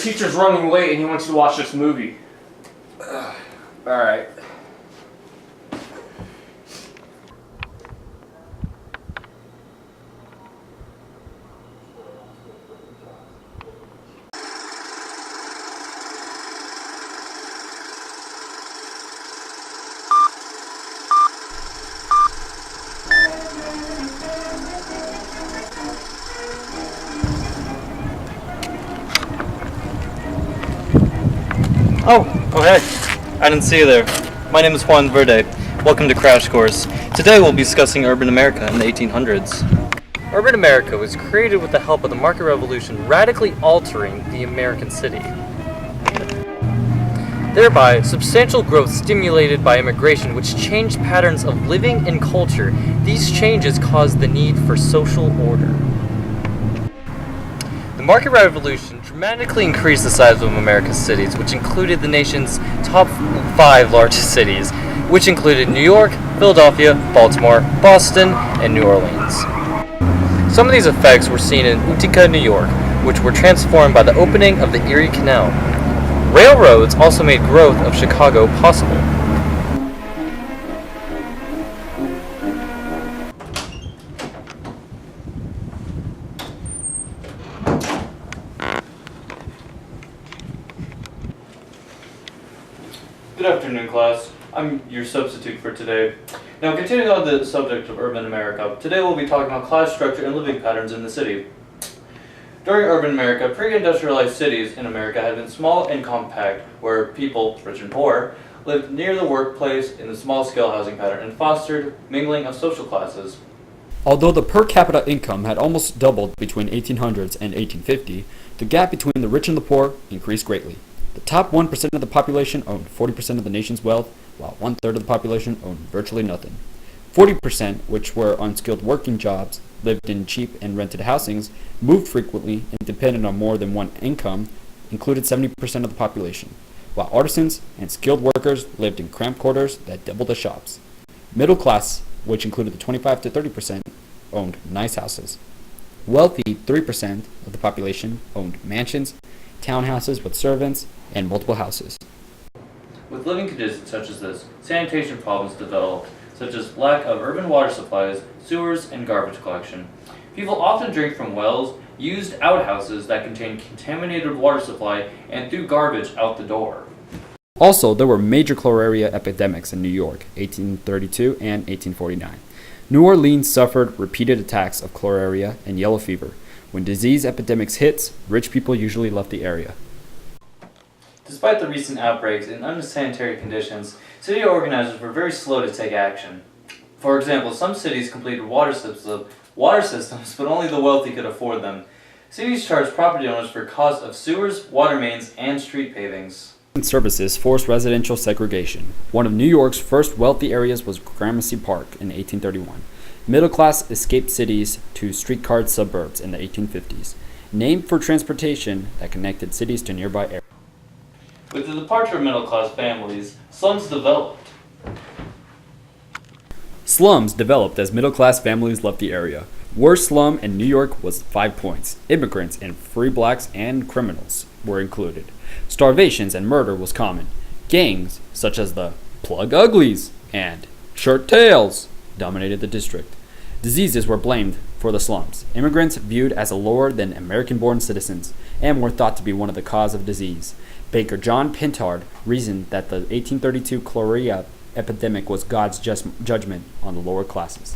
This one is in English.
teacher's running late and he wants you to watch this movie. Alright. Oh, hey. I didn't see you there. My name is Juan Verde. Welcome to Crash Course. Today we'll be discussing urban America in the 1800s. Urban America was created with the help of the market revolution, radically altering the American city. Thereby, substantial growth stimulated by immigration, which changed patterns of living and culture. These changes caused the need for social order. The market revolution dramatically increased the size of America's cities, which included the nation's top 5 largest cities, which included New York, Philadelphia, Baltimore, Boston, and New Orleans. Some of these effects were seen in Utica, New York, which were transformed by the opening of the Erie Canal. Railroads also made growth of Chicago possible. Good afternoon, class. I'm your substitute for today. Now, continuing on the subject of urban America, today we'll be talking about class structure and living patterns in the city. During urban America, pre-industrialized cities in America had been small and compact, where people, rich and poor, lived near the workplace in the small-scale housing pattern and fostered mingling of social classes. Although the per capita income had almost doubled between 1800s and 1850, the gap between the rich and the poor increased greatly. The top 1% of the population owned 40% of the nation's wealth, while 1/3 of the population owned virtually nothing. 40%, which were unskilled working jobs, lived in cheap and rented housings, moved frequently, and depended on more than one income, included 70% of the population, while artisans and skilled workers lived in cramped quarters that doubled as shops. Middle class, which included the 25 to 30%, owned nice houses. Wealthy 3% of the population owned mansions, townhouses with servants, and multiple houses. With living conditions such as this, sanitation problems developed, such as lack of urban water supplies, sewers, and garbage collection. People often drink from wells, used outhouses that contained contaminated water supply, and threw garbage out the door. Also, there were major cholera epidemics in New York, 1832 and 1849. New Orleans suffered repeated attacks of cholera and yellow fever. When disease epidemics hit, rich people usually left the area. Despite the recent outbreaks and unsanitary conditions, city organizers were very slow to take action. For example, some cities completed water systems, but only the wealthy could afford them. Cities charged property owners for costs of sewers, water mains, and street pavings. Services forced residential segregation. One of New York's first wealthy areas was Gramercy Park in 1831. Middle class escaped cities to streetcar suburbs in the 1850s, named for transportation that connected cities to nearby areas. With the departure of middle-class families, slums developed. Slums developed as middle-class families left the area. Worst slum in New York was 5 Points. Immigrants and free blacks and criminals were included. Starvations and murder was common. Gangs, such as the Plug Uglies and Shirt Tails, dominated the district. Diseases were blamed for the slums. Immigrants viewed as lower than American-born citizens and were thought to be one of the cause of disease. Baker John Pintard reasoned that the 1832 cholera epidemic was God's just judgment on the lower classes.